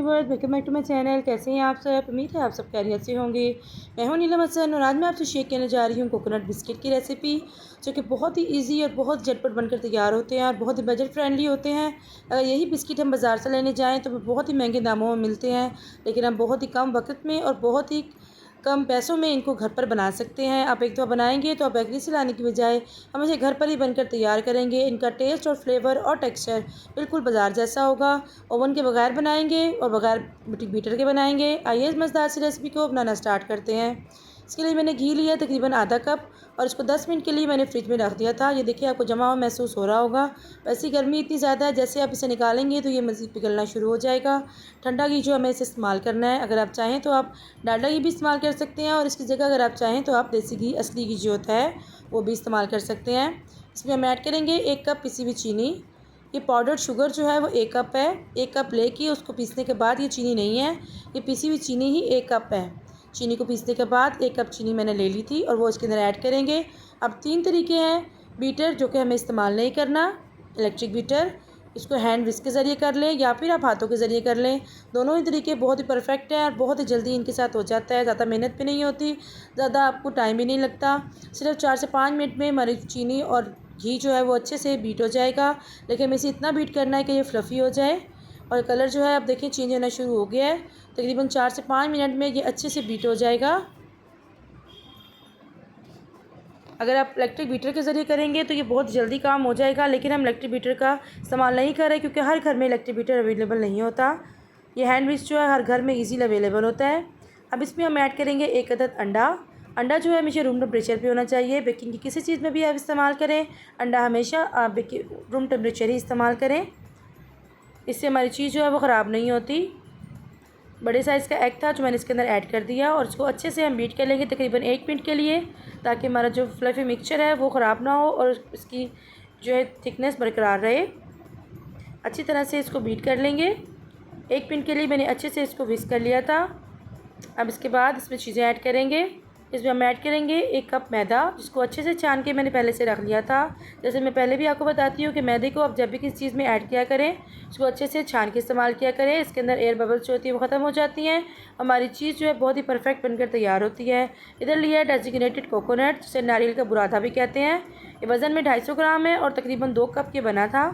Viewers, welcome back to my channel. कैसे हैं आप सब? उम्मीद है आप सब खैरियत से होंगे। मैं हूं नीलम हसन और आज मैं आपसे शेयर करने जा रही हूं कोकोनट बिस्किट की रेसिपी, जो कि बहुत ही इजी और बहुत झटपट बनकर तैयार होते हैं और बहुत ही बजट फ्रेंडली होते हैं। अगर यही बिस्किट हम बाज़ार से लेने जाएँ तो बहुत ही महंगे दामों में मिलते हैं, लेकिन हम बहुत ही कम वक्त में और बहुत ही कम पैसों में इनको घर पर बना सकते हैं। आप एक दफ़ा बनाएंगे तो आप बेकरी से लाने की बजाय हम इसे घर पर ही बनकर तैयार करेंगे। इनका टेस्ट और फ्लेवर और टेक्सचर बिल्कुल बाज़ार जैसा होगा। ओवन के बगैर बनाएंगे और बगैर बीटर के बनाएंगे। आइए इस मज़ेदार सी रेसिपी को बनाना स्टार्ट करते हैं। इसके लिए मैंने घी लिया तकरीबन आधा कप और इसको 10 मिनट के लिए मैंने फ्रिज में रख दिया था। ये देखिए आपको जमा हुआ महसूस हो रहा होगा। वैसे गर्मी इतनी ज़्यादा है, जैसे आप इसे निकालेंगे तो ये मज़ीद पिघलना शुरू हो जाएगा। ठंडा घी जो हमें इसे इस्तेमाल करना है। अगर आप चाहें तो आप डालडा घी भी इस्तेमाल कर सकते हैं और इसकी जगह अगर आप चाहें तो आप देसी घी, असली घी जो होता है वो भी इस्तेमाल कर सकते हैं। इसमें हम ऐड करेंगे 1 कप पिसी हुई चीनी। ये पाउडर्ड शुगर जो है वो 1 कप है। 1 कप लेके उसको पीसने के बाद, ये चीनी नहीं है, ये पीसी हुई चीनी ही 1 कप है। चीनी को पीसने के बाद 1 कप चीनी मैंने ले ली थी और वो इसके अंदर ऐड करेंगे। अब 3 तरीके हैं बीटर जो कि हमें इस्तेमाल नहीं करना। इलेक्ट्रिक बीटर, इसको हैंड विस्क के ज़रिए कर लें या फिर आप हाथों के ज़रिए कर लें। दोनों ही तरीके बहुत ही परफेक्ट हैं और बहुत ही जल्दी इनके साथ हो जाता है। ज़्यादा मेहनत भी नहीं होती, ज़्यादा आपको टाइम भी नहीं लगता। सिर्फ 4 से 5 मिनट में हमारी चीनी और घी जो है वो अच्छे से बीट हो जाएगा। लेकिन हमें इसे इतना बीट करना है कि ये फ्लफ़ी हो जाए और कलर जो है आप देखें चेंज होना शुरू हो गया है। तकरीबन 4 से 5 मिनट में ये अच्छे से बीट हो जाएगा। अगर आप इलेक्ट्रिक बीटर के ज़रिए करेंगे तो ये बहुत जल्दी काम हो जाएगा, लेकिन हम इलेक्ट्रिक बीटर का इस्तेमाल नहीं कर रहे क्योंकि हर घर में इलेक्ट्रिक बीटर अवेलेबल नहीं होता। ये हैंड विस्क जो है हर घर में ईजीली अवेलेबल होता है। अब इसमें हम ऐड करेंगे 1 अदद अंडा। अंडा जो है हमेशा रूम टेम्परेचर पे होना चाहिए। बेकिंग की किसी चीज़ में भी आप इस्तेमाल करें, अंडा हमेशा आप रूम टेम्परेचर ही इस्तेमाल करें। इससे हमारी चीज़ जो है वो ख़राब नहीं होती। बड़े साइज़ का एग था जो मैंने इसके अंदर ऐड कर दिया और इसको अच्छे से हम बीट कर लेंगे तकरीबन 1 मिनट के लिए, ताकि हमारा जो फ्लफ़ी मिक्सचर है वो ख़राब ना हो और इसकी जो है थिकनेस बरकरार रहे। अच्छी तरह से इसको बीट कर लेंगे। 1 मिनट के लिए मैंने अच्छे से इसको विस्क कर लिया था। अब इसके बाद इसमें चीज़ें ऐड करेंगे। इसमें हम ऐड करेंगे 1 कप मैदा, जिसको अच्छे से छान के मैंने पहले से रख लिया था। जैसे मैं पहले भी आपको बताती हूँ कि मैदे को आप जब भी किसी चीज़ में ऐड किया करें, इसको अच्छे से छान के इस्तेमाल किया करें। इसके अंदर एयर बबल्स जो होती है वो ख़त्म हो जाती हैं। हमारी चीज़ जो है बहुत ही परफेक्ट बनकर तैयार होती है। इधर लिया है डेजिग्नेटेड कोकोनट, जिसे नारियल का बुरादा भी कहते हैं। ये वज़न में 250 ग्राम है और तकरीबन 2 कप के बना था।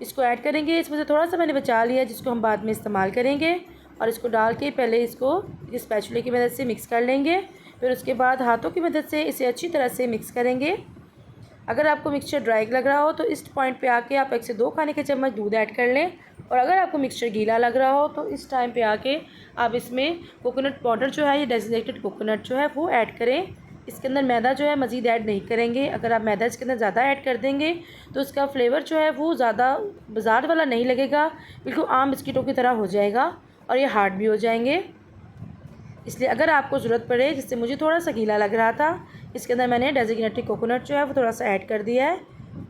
इसको ऐड करेंगे। इसमें से थोड़ा सा मैंने बचा लिया जिसको हम बाद में इस्तेमाल करेंगे और इसको डाल के पहले इसको स्पैचुले की मदद से मिक्स कर लेंगे। फिर उसके बाद हाथों की मदद से इसे अच्छी तरह से मिक्स करेंगे। अगर आपको मिक्सचर ड्राई लग रहा हो तो इस पॉइंट पे आके आप 1 से 2 खाने के चम्मच दूध ऐड कर लें, और अगर आपको मिक्सचर गीला लग रहा हो तो इस टाइम पे आके आप इसमें कोकोनट पाउडर जो है, ये डेजिग्नेटेड कोकोनट जो है वो ऐड करें। इसके अंदर मैदा जो है मज़ीद ऐड नहीं करेंगे। अगर आप मैदा इसके अंदर ज़्यादा ऐड कर देंगे तो इसका फ्लेवर जो है वो ज़्यादा बाज़ार वाला नहीं लगेगा, बिल्कुल आम बिस्किटों की तरह हो जाएगा और ये हार्ड भी हो जाएंगे। इसलिए अगर आपको ज़रूरत पड़े, जिससे मुझे थोड़ा सा गीला लग रहा था, इसके अंदर मैंने डेजिग्नेटेड कोकोनट जो है वो थोड़ा सा ऐड कर दिया है।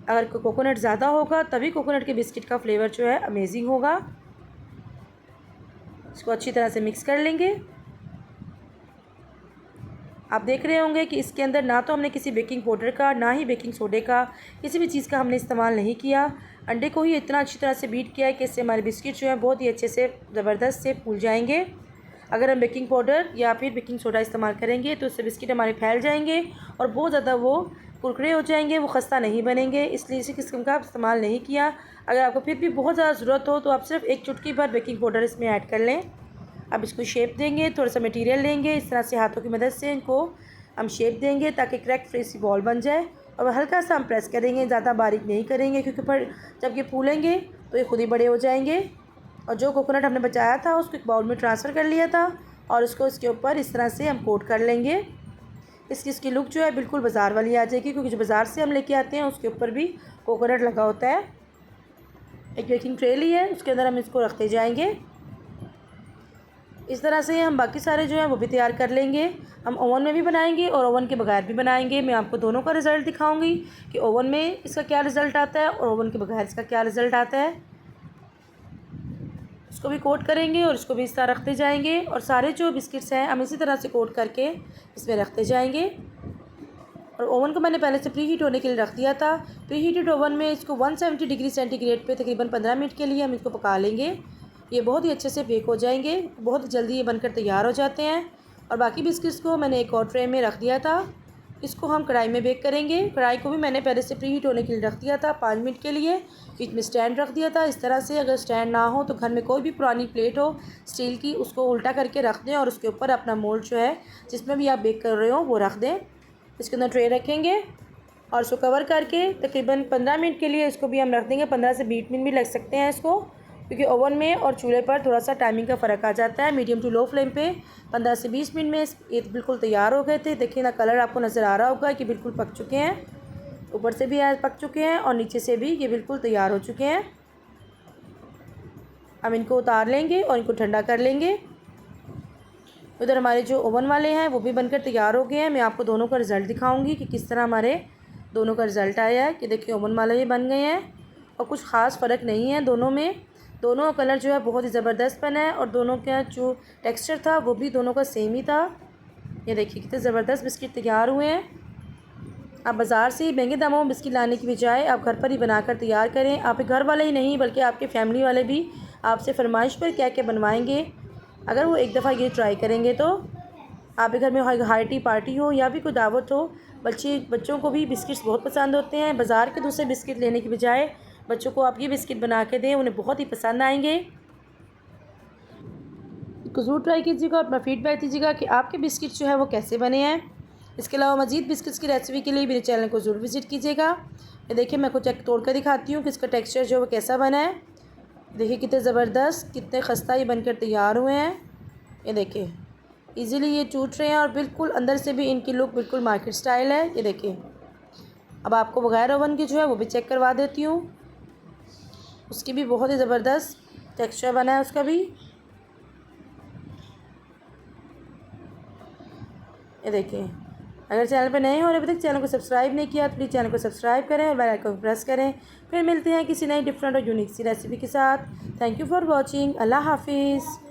अगर कोकोनट ज़्यादा होगा तभी कोकोनट के बिस्किट का फ्लेवर जो है अमेजिंग होगा। इसको अच्छी तरह से मिक्स कर लेंगे। आप देख रहे होंगे कि इसके अंदर ना तो हमने किसी बेकिंग पाउडर का, ना ही बेकिंग सोडे का, किसी भी चीज़ का हमने इस्तेमाल नहीं किया। अंडे को ही इतना अच्छी तरह से बीट किया है कि इससे हमारे बिस्किट जो है बहुत ही अच्छे से ज़बरदस्त से फूल जाएंगे। अगर हम बेकिंग पाउडर या फिर बेकिंग सोडा इस्तेमाल करेंगे तो उससे बिस्किट हमारे फैल जाएंगे और बहुत ज़्यादा वो कुरकुरे हो जाएंगे, वो खस्ता नहीं बनेंगे। इसलिए इसी किस्म का इस्तेमाल नहीं किया। अगर आपको फिर भी बहुत ज़्यादा ज़रूरत हो तो आप सिर्फ 1 चुटकी भर बेकिंग पाउडर इसमें ऐड कर लें। अब इसको शेप देंगे, थोड़ा सा मटेरियल लेंगे, इस तरह से हाथों की मदद से इनको हम शेप देंगे ताकि क्रैक फ्री सी बॉल बन जाए। और हल्का सा हम प्रेस करेंगे, ज़्यादा बारीक नहीं करेंगे क्योंकि पर जब ये फूलेंगे तो ये खुद ही बड़े हो जाएंगे। और जो कोकोनट हमने बचाया था उसको एक बाउल में ट्रांसफ़र कर लिया था और उसको इसके ऊपर इस तरह से हम कोट कर लेंगे। इसकी लुक जो है बिल्कुल बाज़ार वाली आ जाएगी, क्योंकि जो बाज़ार से हम लेके आते हैं उसके ऊपर भी कोकोनट लगा होता है। एक बेकिंग ट्रे ली है, उसके अंदर हम इसको रखते जाएंगे। इस तरह से हम बाकी सारे जो हैं वो भी तैयार कर लेंगे। हम ओवन में भी बनाएंगे और ओवन के बगैर भी बनाएंगे। मैं आपको दोनों का रिज़ल्ट दिखाऊंगी कि ओवन में इसका क्या रिज़ल्ट आता है और ओवन के बगैर इसका क्या रिज़ल्ट आता है। इसको भी कोट करेंगे और इसको भी इस तरह रखते जाएंगे और सारे जो बिस्किट्स हैं हम इसी तरह से कोट करके इसमें रखते जाएंगे। और ओवन को मैंने पहले से प्री हीट होने के लिए रख दिया था। प्री हीटेड ओवन में इसको 170 डिग्री सेंटीग्रेड पे तकरीबन 15 मिनट के लिए हम इसको पका लेंगे। ये बहुत ही अच्छे से बेक हो जाएंगे, बहुत जल्दी ये बनकर तैयार हो जाते हैं। और बाकी बिस्किट्स को मैंने एक और ट्रे में रख दिया था, इसको हम कढ़ाई में बेक करेंगे। कढ़ाई को भी मैंने पहले से प्री हीट होने के लिए रख दिया था 5 मिनट के लिए। बीच में स्टैंड रख दिया था। इस तरह से अगर स्टैंड ना हो तो घर में कोई भी पुरानी प्लेट हो स्टील की, उसको उल्टा करके रख दें और उसके ऊपर अपना मोल्ड जो है जिसमें भी आप बेक कर रहे हो वो रख दें। इसके अंदर ट्रे रखेंगे और उसको कवर करके तकरीबन 15 मिनट के लिए इसको भी हम रख देंगे। 15 से 20 मिनट भी लग सकते हैं इसको, क्योंकि ओवन में और चूल्हे पर थोड़ा सा टाइमिंग का फ़र्क आ जाता है। मीडियम टू लो फ्लेम पे 15 से 20 मिनट में ये बिल्कुल तैयार हो गए थे। देखिए ना, कलर आपको नज़र आ रहा होगा कि बिल्कुल पक चुके हैं। ऊपर से भी पक चुके हैं और नीचे से भी ये बिल्कुल तैयार हो चुके हैं। हम इनको उतार लेंगे और इनको ठंडा कर लेंगे। उधर हमारे जो ओवन वाले हैं वो भी बनकर तैयार हो गए हैं। मैं आपको दोनों का रिज़ल्ट दिखाऊंगी कि किस तरह हमारे दोनों का रिज़ल्ट आया है। कि देखिए ओवन वाले भी बन गए हैं और कुछ ख़ास फ़र्क नहीं है दोनों में। दोनों का कलर जो है बहुत ही ज़बरदस्त बना है और दोनों का जो टेक्सचर था वो भी दोनों का सेम ही था। ये देखिए कितने ज़बरदस्त बिस्किट तैयार हुए हैं। आप बाज़ार से महंगे दामों में बिस्किट लाने की बजाय आप घर पर ही बनाकर तैयार करें। आप घर वाले ही नहीं बल्कि आपके फैमिली वाले भी आपसे फरमाइश पर क्या क्या बनवाएंगे। अगर वो एक दफ़ा ये ट्राई करेंगे तो आपके घर में हार्टी पार्टी हो या भी कोई दावत हो, बच्चों को भी बिस्किट्स बहुत पसंद होते हैं। बाज़ार के दूसरे बिस्किट लेने की बजाय बच्चों को आप ये बिस्किट बना के दें, उन्हें बहुत ही पसंद आएंगे। ज़रूर ट्राई कीजिएगा, अपना फीडबैक दीजिएगा कि आपके बिस्किट जो है वो कैसे बने हैं। इसके अलावा मज़ीद बिस्किट्स की रेसिपी के लिए मेरे चैनल को ज़रूर विज़िट कीजिएगा। ये देखिए मैं कुछ एक तोड़ कर दिखाती हूँ कि इसका टेक्सचर जो है वो कैसा बना है। देखिए कितने ज़बरदस्त, कितने खस्ता ये बनकर तैयार हुए हैं। ये देखिए इजीली ये टूट रहे हैं और बिल्कुल अंदर से भी इनकी लुक बिल्कुल मार्केट स्टाइल है। ये देखिए अब आपको बगैर ओवन के जो है वो भी चेक करवा देती हूँ। उसकी भी बहुत ही ज़बरदस्त टेक्सचर बना है उसका भी। ये देखिए, अगर चैनल पर नए हो और अभी तक चैनल को सब्सक्राइब नहीं किया तो प्लीज़ चैनल को सब्सक्राइब करें और बेल आइकन को प्रेस करें। फिर मिलते हैं किसी नई डिफरेंट और यूनिक सी रेसिपी के साथ। Thank you for watching. अल्लाह हाफिज़।